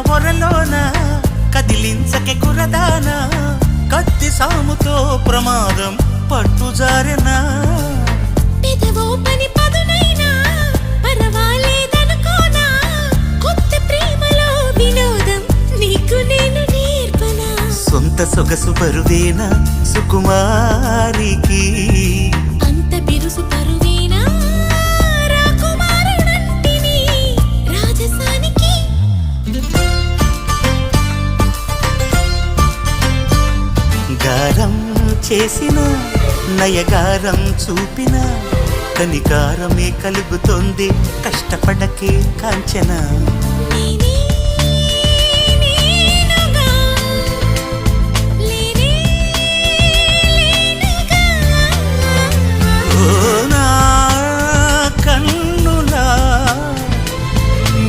ఒరలోన కదిలించకే కురదానా కత్తి సాముతో ప్రమాదం పట్టుజారెనా పెదవో పని పదునైనా పర్వాలేదనుకోనా కొత్త ప్రేమలో వినోదం నీకు నేను నేర్పనా సొంత సొగసు బరువేనా సుకుమారికి అంత బిరుసు పరువేనా రాకుమారుడంటిని రాజసానికి గారం చేసిన నయగారం చూపిన కనికారమే కలుగుతోంది కష్టపడకే కాంచన